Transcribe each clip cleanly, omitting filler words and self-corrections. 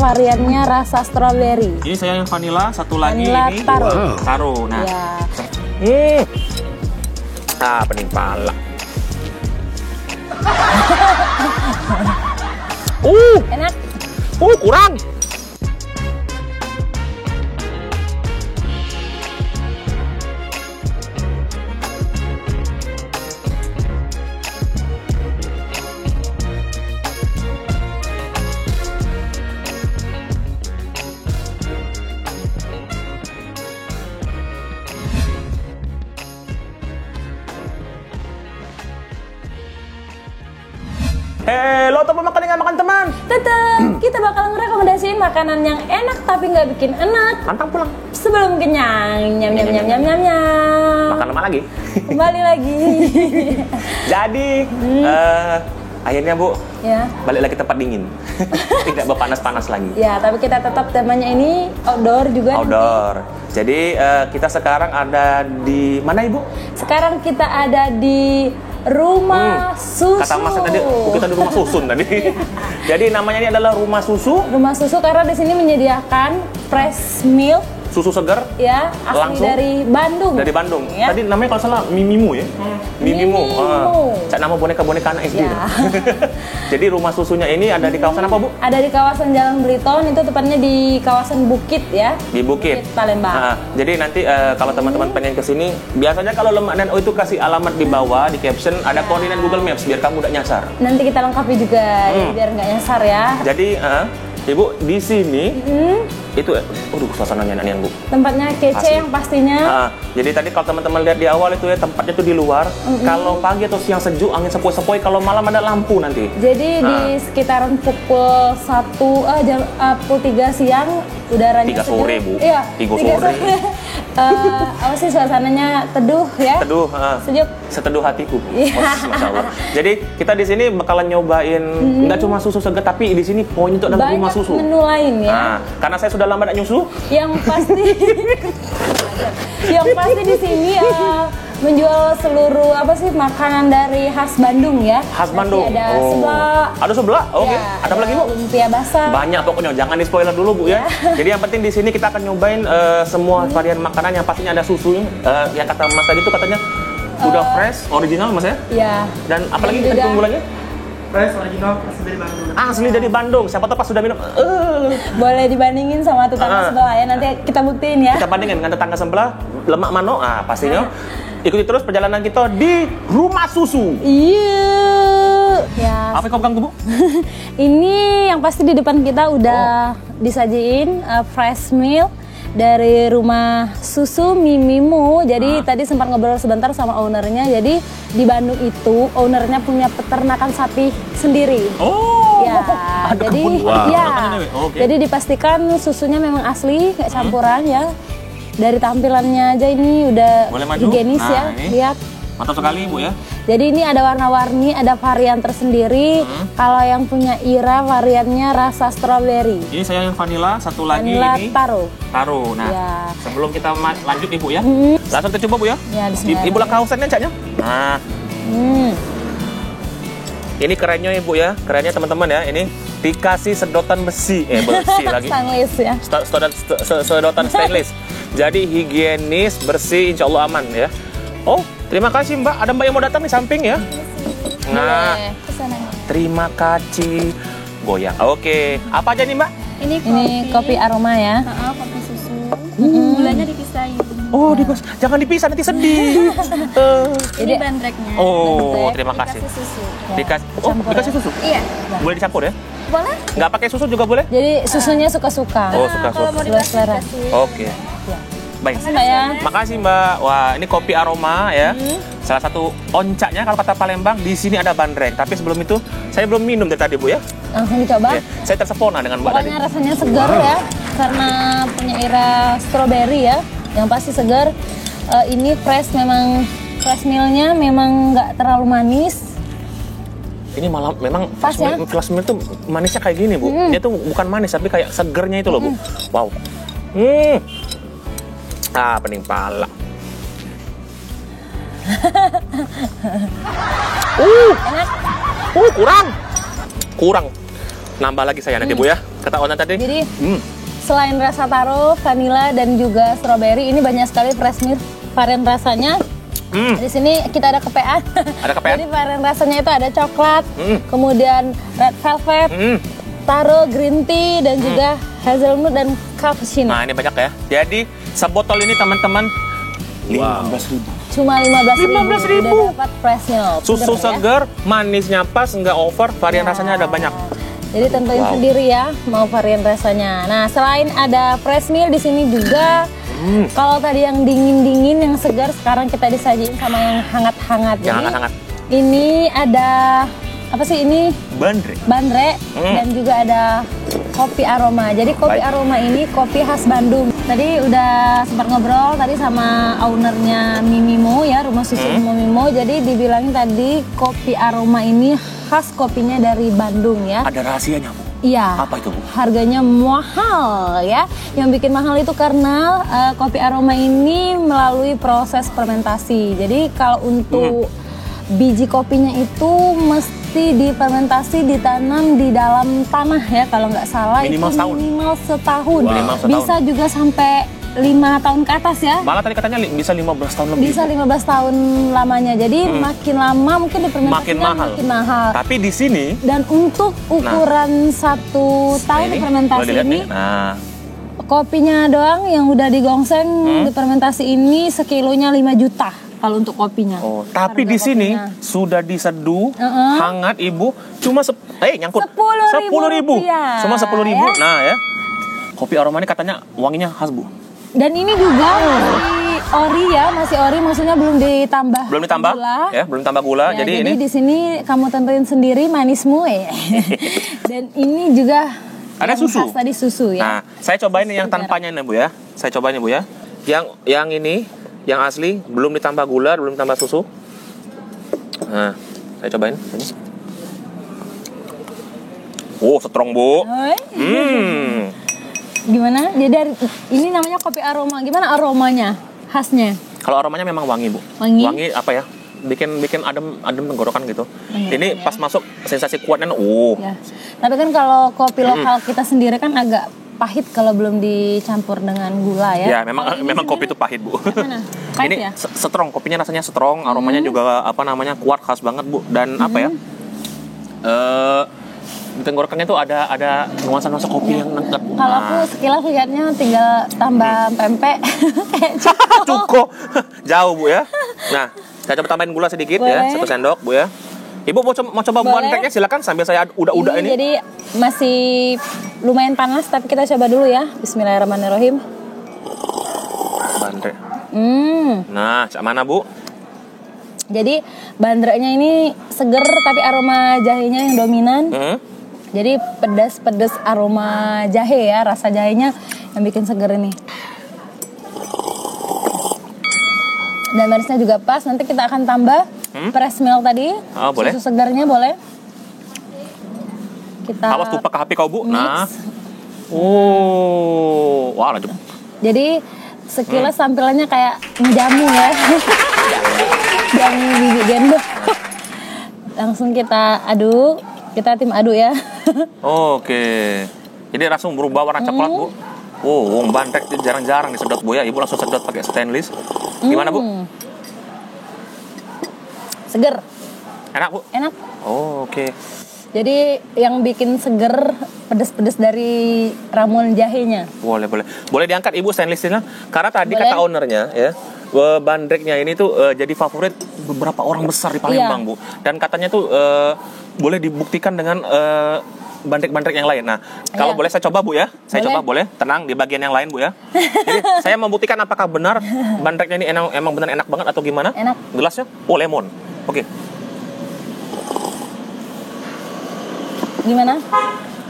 variannya rasa strawberry. Ini saya yang vanilla, satu lagi Vanilla ini taro. taro. Nah, Ya. pening pala. Enak. Kurang. Halo teman makan dengan makan teman. Tetep, kita bakal ngerekomendasiin makanan yang enak tapi nggak bikin enak. Pantang pulang. Sebelum kenyang, nyam nyam nyam nyam nyam nyam. Makan lama lagi. Kembali lagi. Jadi, akhirnya Bu, Ya. balik lagi tempat dingin. Tidak berpanas-panas lagi. Ya, tapi kita tetap temanya ini outdoor juga. Outdoor. Jadi kita sekarang ada di mana Ibu? Sekarang kita ada di Rumah Susu. Kata Mas tadi, kita di rumah susun tadi. Jadi namanya ini adalah rumah susu. Rumah Susu karena di sini menyediakan fresh milk Susu segar ya, asli langsung dari Bandung. dari Bandung. Ya. Tadi namanya kalau salah Mimimu ya? Mimimu. Mimimu. Cak nama boneka-boneka anak SD. Ya. Jadi rumah susunya ini ada di kawasan apa Bu? Ada di kawasan Jalan Beliton, itu tepatnya di kawasan Bukit ya. Di Bukit. Palembang. Jadi nanti kalau teman-teman pengen kesini, biasanya kalau Lemak dan O itu kasih alamat di bawah di caption, ada koordinat Google Maps biar kamu tidak nyasar. Nanti kita lengkapi juga jadi biar nggak nyasar ya. Jadi Ibu di sini itu, suasananya enak Bu. Tempatnya kece Asli. yang pastinya. Jadi tadi kalau teman-teman lihat di awal itu ya tempatnya tuh di luar. Kalau pagi atau siang sejuk, angin sepoi-sepoi. Kalau malam ada lampu nanti. Jadi di sekitaran pukul 3 siang udaranya 3 sore Bu. Iya, 3 3 sore. Apa sih suasananya teduh ya? Teduh, Sejuk. seteduh hatiku. Iya. Masya Allah. Jadi kita di sini bakalan nyobain nggak cuma susu segar, tapi di sini poinnya itu adalah rumah Banyak susu. menu lain ya. Nah, karena saya sudah lama tidak nyusu, Yang pasti di sini menjual seluruh makanan dari khas Bandung ya. khas Nanti Bandung. Ada seblak. Ada sebelah? Oke. Ya, Ada apa lagi Bu? Lumpia basah. Banyak pokoknya, jangan di spoiler dulu Bu ya. Jadi yang penting di sini kita akan nyobain semua varian makanan yang pastinya ada susunya. Yang kata Mas tadi itu katanya udah fresh, original Mas ya. Ya. Dan apalagi Dan tadi juga- unggulannya? Fresh original asli dari Bandung. Asli dari Bandung. Siapa tahu pas sudah minum, Boleh dibandingin sama tetangga sebelah ya. Nanti kita buktiin ya. kita bandingin dengan tetangga sebelah, Lemak Mano. Pastinya ikuti terus perjalanan kita di Rumah Susu. Iya. Ya. Apa yang kau ganggu Bu? Ini yang pasti di depan kita udah disajiin fresh milk dari Rumah Susu Mimimu. Jadi tadi sempat ngobrol sebentar sama ownernya. Jadi di Bandung itu ownernya punya peternakan sapi sendiri. Ya, ada jadi kebun. ya, Oke. jadi dipastikan susunya memang asli, nggak campuran ya. Dari tampilannya aja ini udah Boleh maju? higienis Nah, ya, ini. lihat. Mantap sekali Bu ya. Jadi ini ada warna-warni, ada varian tersendiri. Kalau yang punya Ira variannya rasa strawberry. Ini saya yang vanilla, satu lagi Vanilla ini taro. taro. Nah, Ya. sebelum kita lanjut Ibu ya, langsung kita coba Bu ya. Ya, bismillah. Ibu lah kausannya caknya. Nah, ini kerennya Ibu ya, kerennya teman-teman ya. Ini dikasih sedotan besi, besi lagi. Stainless ya. Sedotan stainless. Jadi higienis, bersih, insya Allah aman ya. Oh, terima kasih Mbak. Ada Mbak yang mau datang di samping ya. Nah, Boleh, kesananya. terima kasih. Goyang. Oke. Apa aja nih Mbak? Ini kopi aroma ya. Kopi susu. Gulanya dipisahin. Oh, jangan dipisah nanti sedih. Ini bandreknya. Oh, terima kasih. Dikasih susu. Dikasih susu. Iya. Boleh dicampur ya? Boleh? Nggak pakai susu juga boleh? Jadi susunya suka-suka. Oh, suka Kalau mau Sebelah dikasih, selera. dikasih. Oke. Baik. Mbak ya. Makasih Mbak. Wah, ini kopi aroma ya. Salah satu oncaknya kalau kata Palembang di sini ada bandrek. Tapi sebelum itu saya belum minum dari tadi Bu ya. Langsung dicoba. Ya, saya tersepona dengan Mbak tadi. Pokoknya rasanya segar ya, karena punya Ira strawberry ya, yang pasti segar. Ini fresh mealnya memang nggak terlalu manis. Ini malah memang Pas ya? flash milk tuh manisnya kayak gini Bu. Dia tuh bukan manis tapi kayak segernya itu loh Bu. Wow. Pening pala. Enak. Kurang. Nambah lagi saya nanti Bu ya. Kata Ona tadi. Jadi selain rasa taro, vanilla dan juga strawberry, ini banyak sekali fresh milk varian rasanya. Di sini kita ada kepean. Ada kepean. Jadi varian rasanya itu ada coklat, kemudian red velvet, taro, green tea, dan juga hazelnut dan cappuccino. Nah, ini banyak ya. Jadi sebotol ini teman-teman 15.000. Cuma 15.000 udah dapat fresh milk. Susu Seger ya. segar, manisnya pas, nggak over, varian rasanya ada banyak. Jadi tentuin sendiri ya mau varian rasanya. Nah, selain ada fresh milk di sini juga kalau tadi yang dingin-dingin, yang segar, sekarang kita disajiin sama yang hangat-hangat. Yang hangat-hangat. Ini ada apa sih ini? Bandrek dan juga ada kopi aroma. Jadi kopi aroma ini kopi khas Bandung. Tadi udah sempat ngobrol tadi sama ownernya Mimimo ya, rumah susu Mimimo. Jadi dibilangin tadi kopi aroma ini khas kopinya dari Bandung ya. Ada rahasianya, Bu? Iya. Apa itu, Bu? Harganya mahal ya. Yang bikin mahal itu karena kopi aroma ini melalui proses fermentasi. Jadi kalau untuk biji kopinya itu mesti difermentasi, ditanam di dalam tanah ya kalau nggak salah. Minimal itu setahun. minimal setahun. Minimal setahun. Bisa juga sampai 5 tahun ke atas ya. Malah tadi katanya bisa 15 tahun lebih. Bisa 15 tahun lamanya. Jadi makin lama mungkin difermentasinya makin mahal. Tapi di sini Dan untuk ukuran 1 tahun ini, fermentasi boleh dilihat ini, nih. Nah, kopinya doang yang udah digongseng difermentasi ini sekilonya 5 juta kalau untuk kopinya. oh, tapi Harga di sini kopinya. sudah diseduh hangat, Ibu. Cuma nyangkut 10.000 rupiah, Cuma 10.000. ya. Nah, ya. Kopi aroma ini katanya wanginya khas, Bu. Dan ini juga masih ori ya, masih ori, maksudnya belum ditambah gula. Ya, belum tambah gula. Ya, jadi ini di sini kamu tentuin sendiri manismu ya. Dan ini juga ada yang susu. khas tadi susu ya. Nah, saya cobain yang tanpanya nih, Bu ya. Saya cobain nih, Bu ya. Yang ini, yang asli, belum ditambah gula, belum ditambah susu. Nah, saya cobain. Ini. Oh, strong, Bu. Oi. Gimana? Jadi ini namanya kopi aroma. Gimana aromanya? Khasnya? Kalau aromanya memang wangi, Bu. Wangi? Apa ya? Bikin adem tenggorokan gitu. Enak, Ini ya. pas masuk sensasi kuatnya, Ya. Tapi kan kalau kopi lokal kita sendiri kan agak pahit kalau belum dicampur dengan gula ya. Ya, memang kopi itu pahit, Bu. Mana? Pahit Ini ya? strong, kopinya rasanya strong, aromanya juga kuat, khas banget, Bu. Dan apa ya? Di tenggorokannya tuh ada nuansa-nuansa kopi yang nengket. Kalau aku sekilas lihatnya tinggal tambah pempek kayak Cukup. Jauh, Bu ya. Nah, saya coba tambahin gula sedikit ya, Boleh. 1 sendok, Bu ya. Ibu mau coba Boleh. bandreknya, silakan sambil saya udah ini. Jadi masih lumayan panas tapi kita coba dulu ya. Bismillahirrahmanirrahim. Bandrek. Hmm. Nah, cak mana, Bu? Jadi bandreknya ini seger tapi aroma jahenya yang dominan. Jadi pedas aroma jahe ya, rasa jahenya yang bikin seger ini. Dan manisnya juga pas. Nanti kita akan tambah fresh milk tadi. Oh, boleh. Susu segarnya boleh. Kita Awas tumpah ke HP kau, Bu. mix. Nah. Oh, wah, lanjut. Jadi sekilas tampilannya kayak jamu ya. Jamu bibit gendong. Langsung kita aduk. Kita tim aduk ya. Oke. Jadi langsung berubah warna coklat, Bu. Oh, bandrek itu jarang-jarang disedot, Bu ya. Ibu langsung sedot pakai stainless. Gimana, Bu? Seger. Enak, Bu? Enak. Oh, oke. Jadi yang bikin seger pedes-pedes dari ramuan jahenya. Boleh. Boleh diangkat, Ibu, stainlessnya. Karena tadi Boleh. kata ownernya ya, bandreknya ini tuh jadi favorit beberapa orang besar di Palembang, Iya. Bu. Dan katanya tuh boleh dibuktikan dengan bandrek-bandrek yang lain. Nah, kalau Iya. boleh saya coba, Bu ya. Saya Boleh. coba, boleh. Tenang, di bagian yang lain, Bu ya. Jadi saya membuktikan apakah benar bandreknya ini emang benar enak banget atau gimana. Enak. Gelasnya, oh lemon. Oke. Gimana?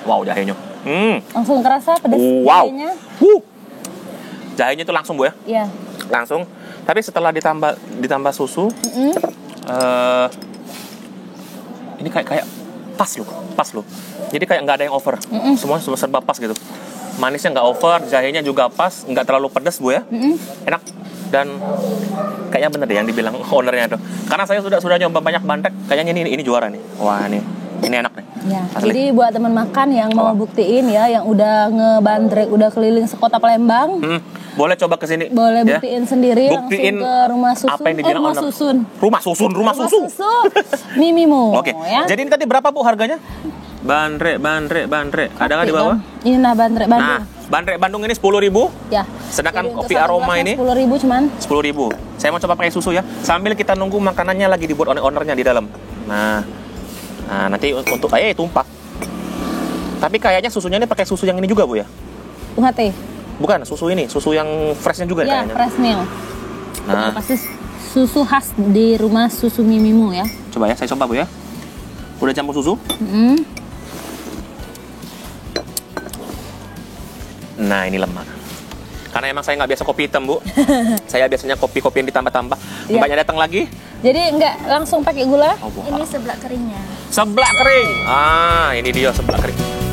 Wow, jahenya. Langsung kerasa pedes Wow. jahenya? Jahenya tuh langsung, Bu ya. Iya. Langsung. Tapi setelah ditambah susu, ini kayak pas loh. Jadi kayak nggak ada yang over. Semua serba pas gitu. Manisnya nggak over, jahenya juga pas, nggak terlalu pedas, Bu ya. Enak. Dan kayaknya bener deh yang dibilang ownernya tuh. Karena saya sudah nyoba banyak bandrek, kayaknya ini juara nih. Wah, ini enak nih. Ya, Asli. jadi buat teman makan yang mau buktiin ya, yang udah ngebandrek, udah keliling sekota Palembang, Boleh coba ke sini. boleh ya. buktiin sendiri Buktiin langsung ke rumah susun. apa yang dibilang rumah owner. susun. Rumah susu. Mimimu. Oke. Ya. Jadi ini tadi berapa Bu harganya? Bandrek. Ada nggak di bawah? Ini nah bandrek Bandung. Nah, bandrek Bandung ini 10.000. Ya. Sedangkan Jadi untuk kopi satu aroma gelasnya ini 10.000 cuman. 10.000. Saya mau coba pakai susu ya. Sambil kita nunggu makanannya lagi dibuat oleh ownernya di dalam. Nah, nanti untuk tumpah. Tapi kayaknya susunya ini pakai susu yang ini juga Bu ya? UHT. Bukan, susu ini, susu yang freshnya juga Ya, kayaknya. fresh milk. Nah, Pasti susu khas di rumah susu Mimimu ya. coba ya, saya coba Bu ya. Udah campur susu. Nah, ini lemak. Karena emang saya nggak biasa kopi hitam Bu. Saya biasanya kopi-kopi yang ditambah-tambah. Iya. Mbaknya datang lagi. Jadi nggak langsung pakai gula. Oh, Bu. Ini sebelah keringnya. Seblak kering. Ah, ini dia seblak kering.